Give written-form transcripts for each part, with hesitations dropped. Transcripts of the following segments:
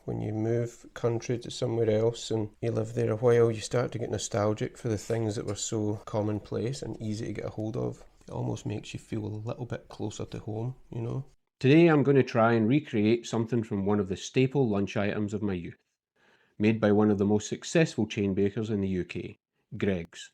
when you move country to somewhere else and you live there a while, you start to get nostalgic for the things that were so commonplace and easy to get a hold of. It almost makes you feel a little bit closer to home, you know? Today I'm going to try and recreate something from one of the staple lunch items of my youth, made by one of the most successful chain bakers in the UK, Greggs.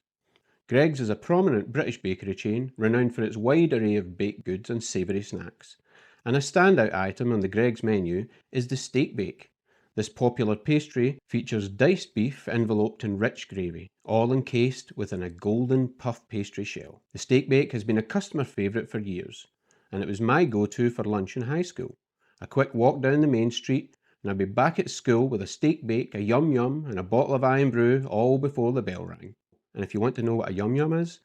Greggs is a prominent British bakery chain renowned for its wide array of baked goods and savoury snacks. And a standout item on the Greggs menu is the steak bake. This popular pastry features diced beef enveloped in rich gravy, all encased within a golden puff pastry shell. The steak bake has been a customer favourite for years, and it was my go-to for lunch in high school. A quick walk down the main street, and I'd be back at school with a steak bake, a yum yum, and a bottle of iron brew, all before the bell rang. And if you want to know what a yum yum is,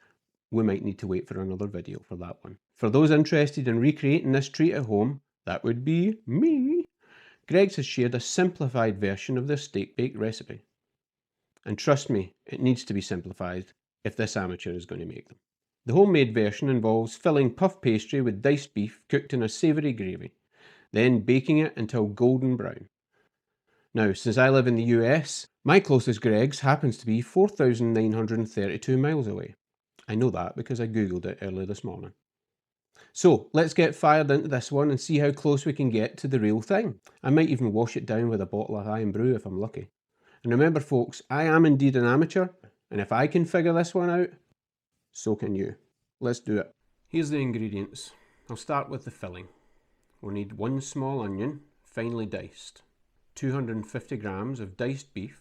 we might need to wait for another video for that one. For those interested in recreating this treat at home, that would be me. Greggs has shared a simplified version of their steak bake recipe. And trust me, it needs to be simplified if this amateur is going to make them. The homemade version involves filling puff pastry with diced beef cooked in a savoury gravy, then baking it until golden brown. Now, since I live in the US, my closest Greggs happens to be 4,932 miles away. I know that because I googled it earlier this morning. So let's get fired into this one and see how close we can get to the real thing. I might even wash it down with a bottle of iron brew if I'm lucky. And remember folks, I am indeed an amateur, and if I can figure this one out, so can you. Let's do it. Here's the ingredients. I'll start with the filling. We'll need 1 small onion, finely diced, 250 grams of diced beef.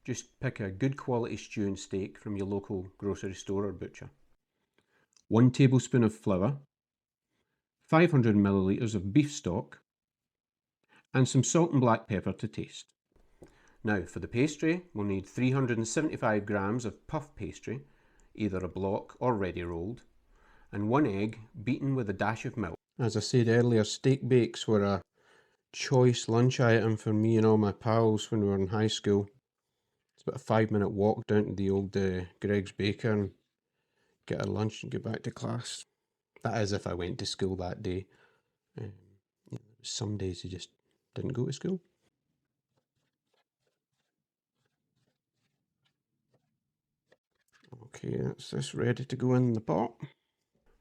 Just pick a good quality stewing steak from your local grocery store or butcher. 1 tablespoon of flour, 500 millilitres of beef stock, and some salt and black pepper to taste. Now for the pastry, we'll need 375 grams of puff pastry, either a block or ready rolled, and 1 egg beaten with a dash of milk. As I said earlier, steak bakes were a choice lunch item for me and all my pals when we were in high school. It's about a 5-minute walk down to the old Greggs Baker and get our lunch and get back to class. That is if I went to school that day. Some days you just didn't go to school. Okay, that's this ready to go in the pot.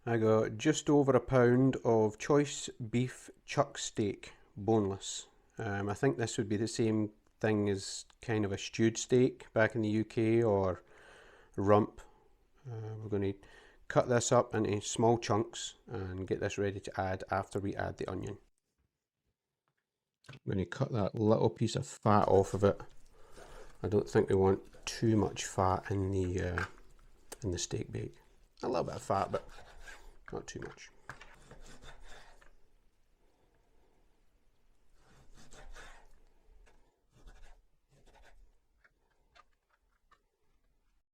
I got just over a pound of choice beef chuck steak, boneless. I think this would be the same thing as kind of a stewed steak back in the UK, or rump. We're going to cut this up into small chunks and get this ready to add after we add the onion. I'm going to cut that little piece of fat off of it. I don't think we want too much fat in the steak bake. A little bit of fat, but not too much.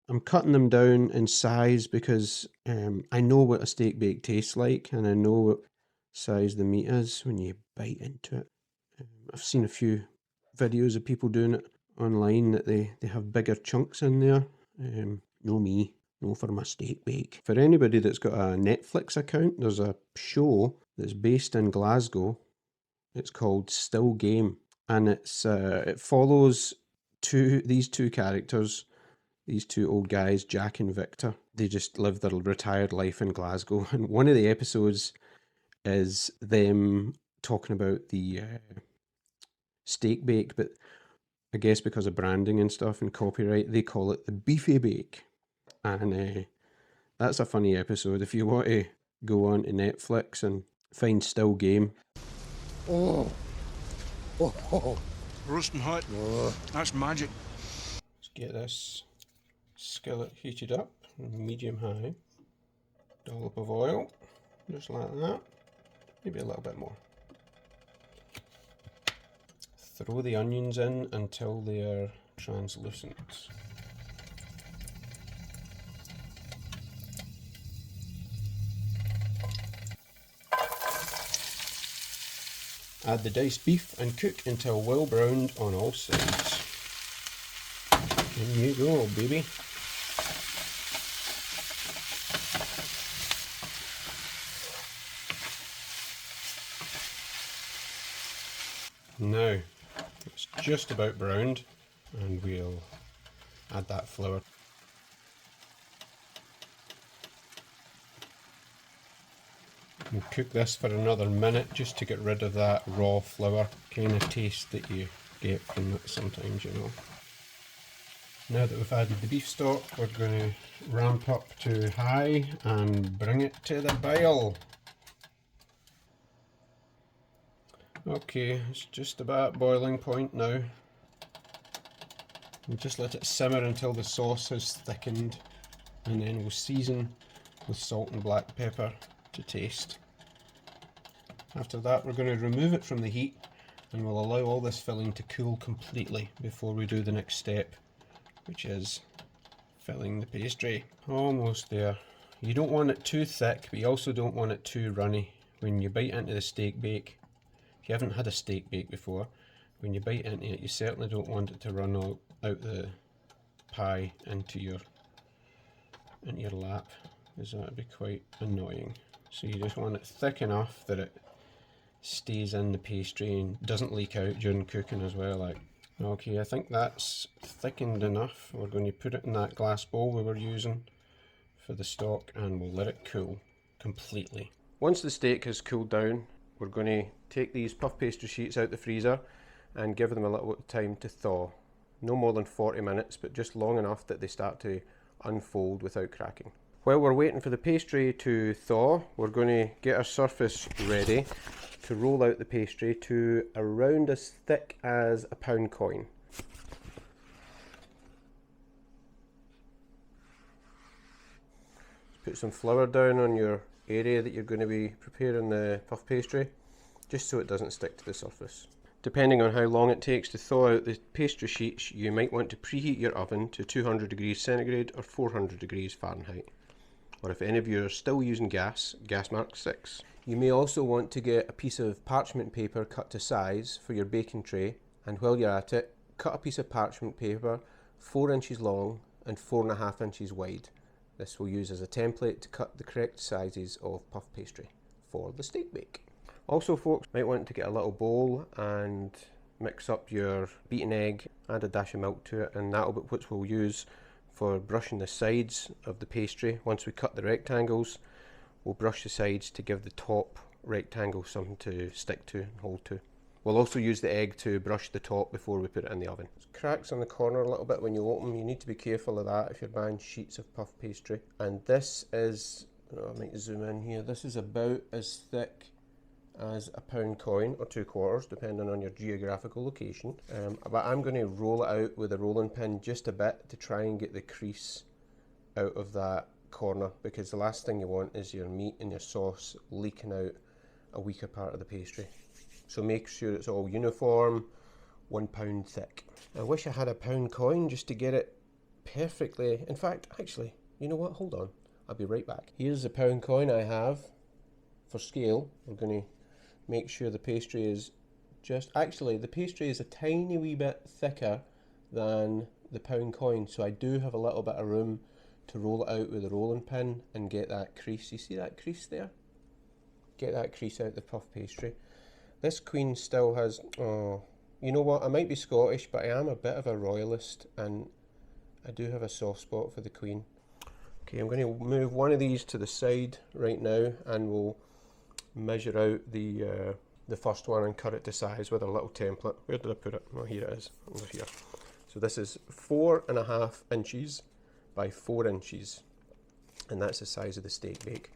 I'm cutting them down in size because I know what a steak bake tastes like, and I know what size the meat is when you bite into it. I've seen a few videos of people doing it online that they have bigger chunks in there. No me, no for my steak bake. For anybody that's got a Netflix account, there's a show that's based in Glasgow. It's called Still Game, and it follows these two characters. These 2 old guys, Jack and Victor. They just live their retired life in Glasgow. And one of the episodes is them talking about the steak bake, but I guess because of branding and stuff and copyright, they call it the beefy bake. And that's a funny episode. If you want to go on to Netflix and find Still Game. Oh. Roasting hot. That's magic. Let's get this skillet heated up, medium high. Dollop of oil, just like that. Maybe a little bit more. Throw the onions in until they are translucent. Add the diced beef and cook until well browned on all sides. In you go, baby. Now, It's just about browned, and we'll add that flour. We'll cook this for another minute just to get rid of that raw flour kind of taste that you get from it sometimes, you know. Now that we've added the beef stock, we're going to ramp up to high and bring it to the boil. Okay, it's just about boiling point now. We'll just let it simmer until the sauce has thickened, and then we'll season with salt and black pepper to taste. After that, we're going to remove it from the heat, and we'll allow all this filling to cool completely before we do the next step, which is filling the pastry. Almost there. You don't want it too thick, but you also don't want it too runny. When you bite into the steak bake, if you haven't had a steak bake before, when you bite into it, you certainly don't want it to run out the pie into your lap, because that would be quite annoying. So you just want it thick enough that it stays in the pastry and doesn't leak out during cooking as well. Like, okay, I think that's thickened enough. We're going to put it in that glass bowl we were using for the stock, and we'll let it cool completely. Once the steak has cooled down, we're going to take these puff pastry sheets out the freezer and give them a little bit of time to thaw. No more than 40 minutes, but just long enough that they start to unfold without cracking. While we're waiting for the pastry to thaw, we're going to get our surface ready to roll out the pastry to around as thick as a pound coin. Put some flour down on your area that you're going to be preparing the puff pastry, just so it doesn't stick to the surface. Depending on how long it takes to thaw out the pastry sheets, you might want to preheat your oven to 200 degrees centigrade or 400 degrees Fahrenheit. Or if any of you are still using gas mark 6. You may also want to get a piece of parchment paper cut to size for your baking tray, and while you're at it, cut a piece of parchment paper 4 inches long and 4.5 inches wide. This will use as a template to cut the correct sizes of puff pastry for the steak bake. Also, folks, might want to get a little bowl and mix up your beaten egg, add a dash of milk to it, and that'll be what we'll use for brushing the sides of the pastry. Once we cut the rectangles, we'll brush the sides to give the top rectangle something to stick to and hold to. We'll also use the egg to brush the top before we put it in the oven. There's cracks on the corner a little bit when you open them. You need to be careful of that if you're buying sheets of puff pastry. And this is, I might zoom in here, this is about as thick as a pound coin or 2/4, depending on your geographical location. But I'm going to roll it out with a rolling pin just a bit to try and get the crease out of that corner, because the last thing you want is your meat and your sauce leaking out a weaker part of the pastry. So make sure it's all uniform, 1 pound thick. I wish I had a pound coin just to get it perfectly. In fact, actually, you know what? Hold on. I'll be right back. Here's the pound coin I have for scale. We're going to make sure the pastry is the pastry is a tiny wee bit thicker than the pound coin. So I do have a little bit of room to roll it out with a rolling pin and get that crease. You see that crease there? Get that crease out the puff pastry. This queen still has, you know what, I might be Scottish, but I am a bit of a royalist, and I do have a soft spot for the queen. Okay, I'm going to move one of these to the side right now, and we'll measure out the first one and cut it to size with a little template. Where did I put it? Oh, here it is, over here. So this is 4.5 inches by 4 inches, and that's the size of the steak bake.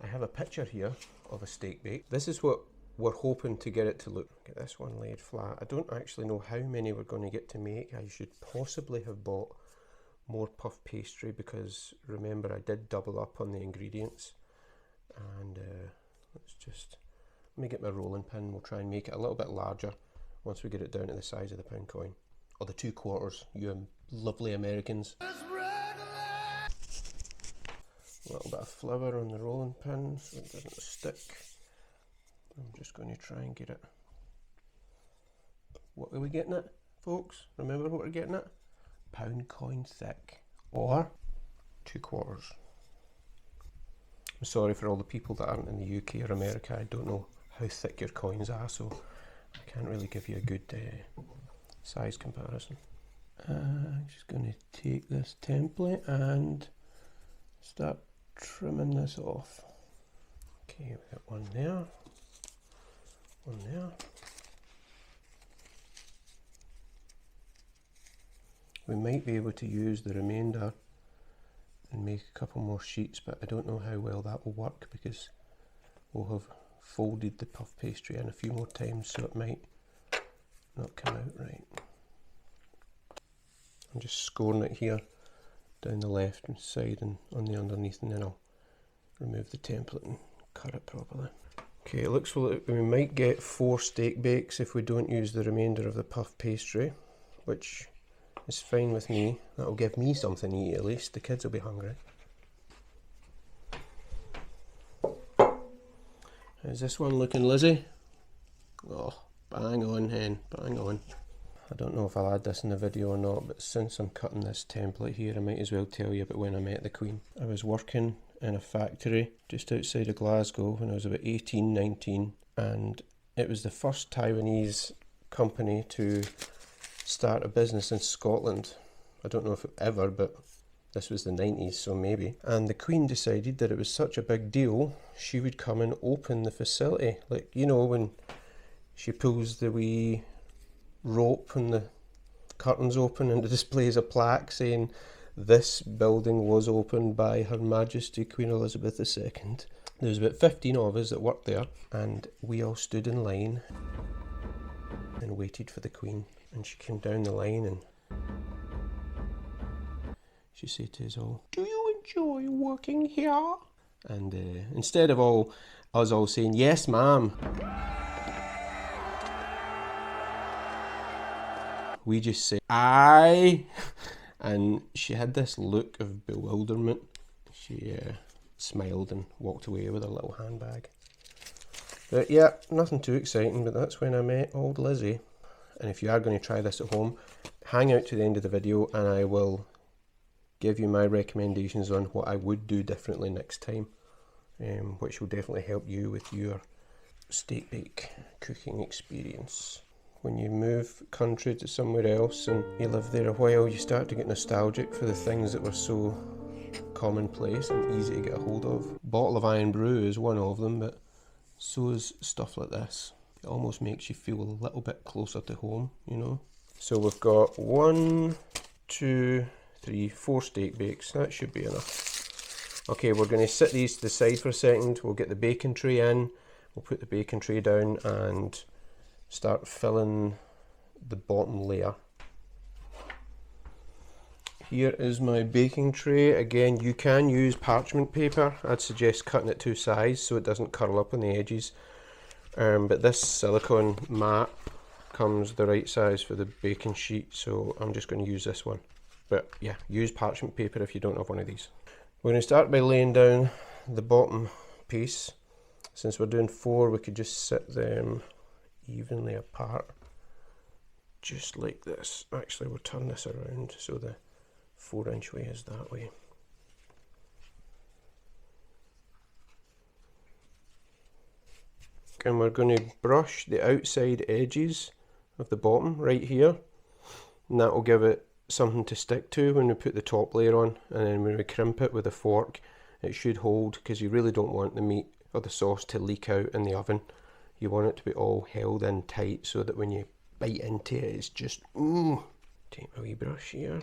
I have a picture here of a steak bake. This is what we're hoping to get it to look. Get this one laid flat. I don't actually know how many we're going to get to make. I should possibly have bought more puff pastry, because remember, I did double up on the ingredients. And let me get my rolling pin. We'll try and make it a little bit larger once we get it down to the size of the pound coin, or the 2/4, you lovely Americans. A little bit of flour on the rolling pin so it doesn't stick. I'm just going to try and get it. What are we getting it, folks? Remember what we're getting it? Pound coin thick, or 2/4. I'm sorry for all the people that aren't in the UK or America. I don't know how thick your coins are, so I can't really give you a good size comparison. I'm just going to take this template and start trimming this off. Okay, we've got one there, one there. We might be able to use the remainder and make a couple more sheets, but I don't know how well that will work because we'll have folded the puff pastry in a few more times, so it might not come out right. I'm just scoring it here down the left side and on the underneath, and then I'll remove the template and cut it properly. Okay, it looks like we might get 4 steak bakes if we don't use the remainder of the puff pastry, which is fine with me. That'll give me something to eat at least. The kids will be hungry. How's this one looking, Lizzie? Oh, bang on, hen, bang on. I don't know if I'll add this in the video or not, but since I'm cutting this template here, I might as well tell you about when I met the Queen. I was working in a factory just outside of Glasgow when I was about 18, 19, and it was the first Taiwanese company to start a business in Scotland. I don't know if ever, but this was the 90s, so maybe. And the Queen decided that it was such a big deal, she would come and open the facility. Like, you know, when she pulls the wee rope and the curtains open and it displays a plaque saying this building was opened by Her Majesty Queen Elizabeth II. There was about 15 of us that worked there, and we all stood in line and waited for the Queen. And she came down the line and she said to us all, "Do you enjoy working here?" And instead of us all saying, "Yes, ma'am," we just say, "Aye." And she had this look of bewilderment. She smiled and walked away with her little handbag. But yeah, nothing too exciting, but that's when I met old Lizzie. And if you are going to try this at home, hang out to the end of the video and I will give you my recommendations on what I would do differently next time, which will definitely help you with your steak bake cooking experience. When you move country to somewhere else and you live there a while, you start to get nostalgic for the things that were so commonplace and easy to get a hold of. Bottle of Iron Brew is one of them, but so is stuff like this. It almost makes you feel a little bit closer to home, you know. So we've got 1, 2, 3, 4 steak bakes. That should be enough. Okay, we're going to sit these to the side for a second. We'll get the baking tray in. We'll put the baking tray down and start filling the bottom layer. Here is my baking tray. Again, you can use parchment paper. I'd suggest cutting it to size so it doesn't curl up on the edges. But this silicone mat comes the right size for the baking sheet, so I'm just going to use this one. But yeah, use parchment paper if you don't have one of these. We're going to start by laying down the bottom piece. Since we're doing 4, we could just sit them evenly apart, just like this. Actually, we'll turn this around so the 4-inch way is that way. And we're going to brush the outside edges of the bottom right here, and that will give it something to stick to when we put the top layer on. And then when we crimp it with a fork, it should hold, because you really don't want the meat or the sauce to leak out in the oven. You want it to be all held in tight so that when you bite into it, it's just Take my wee brush here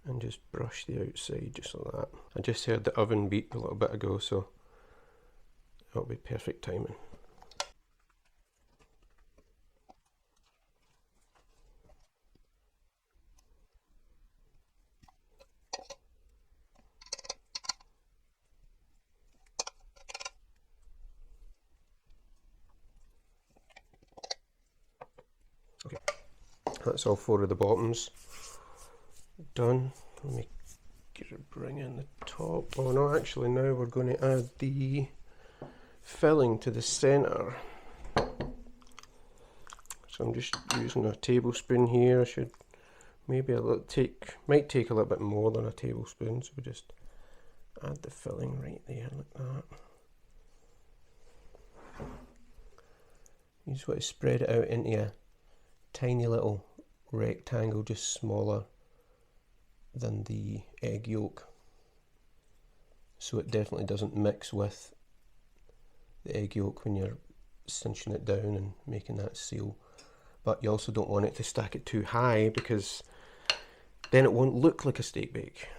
and just brush the outside just like that. I just heard the oven beep a little bit ago, so that'll be perfect timing. Okay, that's all 4 of the bottoms done. Let me bring in the top. Oh no, actually now we're going to add the filling to the centre. So I'm just using a tablespoon here. I should maybe might take a little bit more than a tablespoon, so we just add the filling right there like that. You just want to spread it out into a tiny little rectangle, just smaller than the egg yolk, so it definitely doesn't mix with the egg yolk when you're cinching it down and making that seal. But you also don't want it to stack it too high, because then it won't look like a steak bake,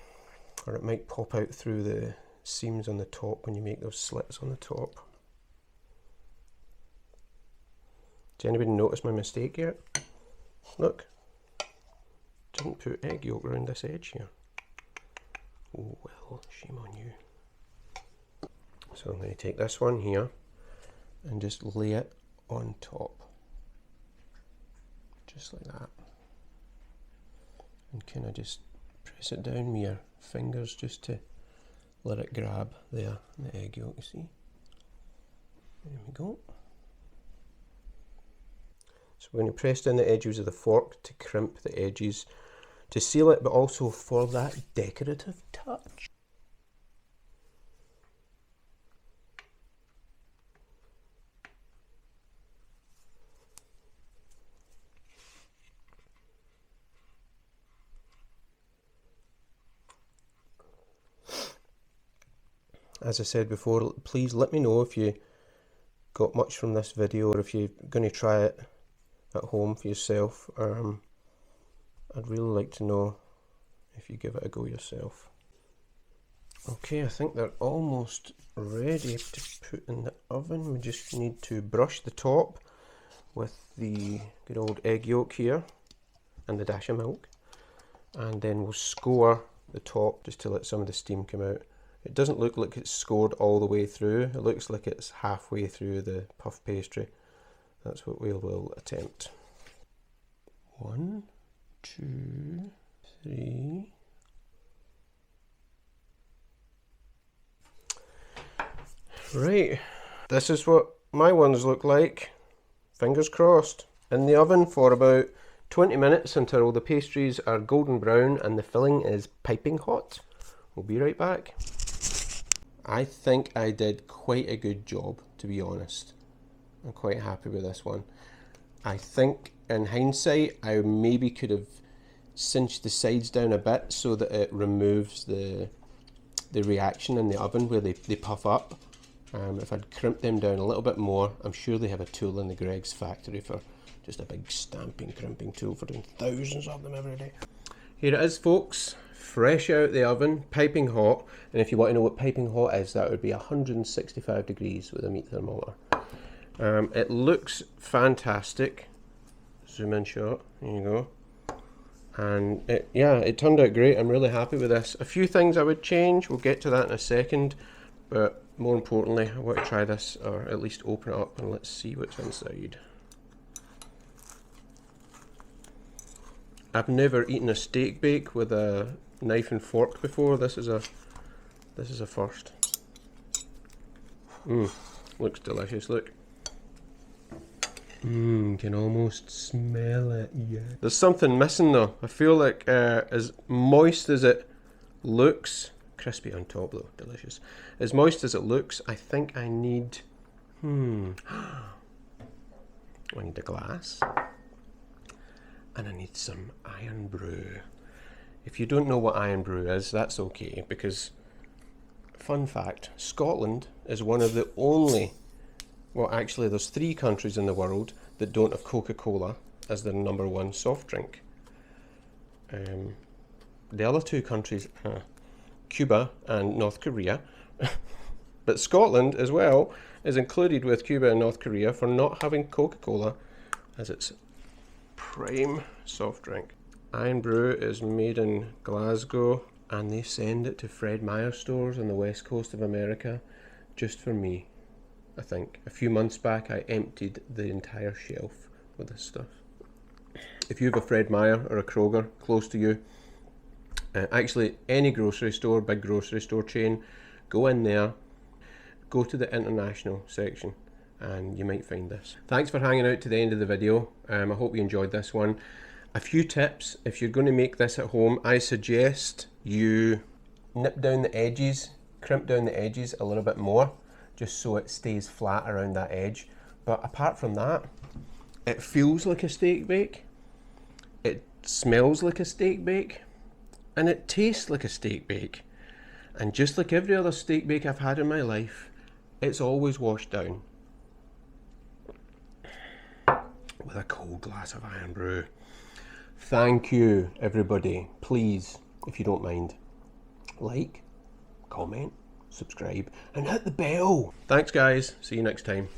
or it might pop out through the seams on the top when you make those slits on the top. Does anybody notice my mistake yet? Look, didn't put egg yolk around this edge here. Oh well, shame on you. So I'm going to take this one here and just lay it on top, just like that, and kind of just press it down with your fingers just to let it grab there, the egg yolk, you see. There we go. So we're going to press down the edges of the fork to crimp the edges, to seal it, but also for that decorative touch. As I said before, please let me know if you got much from this video, or if you're going to try it at home for yourself. I'd really like to know if you give it a go yourself. Okay, I think they're almost ready to put in the oven. We just need to brush the top with the good old egg yolk here and the dash of milk, and then we'll score the top just to let some of the steam come out. It doesn't look like it's scored all the way through. It looks like it's halfway through the puff pastry. That's what we will attempt. 1, 2, 3. Right, this is what my ones look like. Fingers crossed. In the oven for about 20 minutes until the pastries are golden brown and the filling is piping hot. We'll be right back. I think I did quite a good job, to be honest. I'm quite happy with this one. I think in hindsight I maybe could have cinched the sides down a bit so that it removes the reaction in the oven where they puff up. If I'd crimped them down a little bit more, I'm sure they have a tool in the Greg's factory for just a big stamping, crimping tool for doing thousands of them every day. Here it is, folks. Fresh out the oven, piping hot, and if you want to know what piping hot is, that would be 165 degrees with a meat thermometer. It looks fantastic. Zoom in shot, there you go. And it turned out great. I'm really happy with this. A few things I would change, we'll get to that in a second, but more importantly, I want to try this, or at least open it up and let's see what's inside. I've never eaten a steak bake with a knife and fork before. This is a first. Looks delicious, look. Can almost smell it, yeah. There's something missing though. I feel like as moist as it looks, crispy on top though, delicious. As moist as it looks, I think I need, I need a glass. And I need some iron brew. If you don't know what iron brew is, that's okay, because, fun fact, Scotland is one of the only, well actually there's 3 countries in the world that don't have Coca-Cola as their #1 soft drink. The other 2 countries are Cuba and North Korea, but Scotland as well is included with Cuba and North Korea for not having Coca-Cola as its prime soft drink. Iron Brew is made in Glasgow, and they send it to Fred Meyer stores on the west coast of America just for me. I think a few months back I emptied the entire shelf with this stuff. If you have a Fred Meyer or a Kroger close to you, actually any grocery store, big grocery store chain, go in there, go to the international section, and you might find this. Thanks for hanging out to the end of the video. I hope you enjoyed this one. A few tips: if you're going to make this at home, I suggest you nip down the edges, crimp down the edges a little bit more, just so it stays flat around that edge. But apart from that, It feels like a steak bake, it smells like a steak bake, and it tastes like a steak bake. And just like every other steak bake I've had in my life, it's always washed down with a cold glass of iron brew. Thank you, everybody. Please, if you don't mind, like, comment, subscribe, and hit the bell. Thanks, guys. See you next time.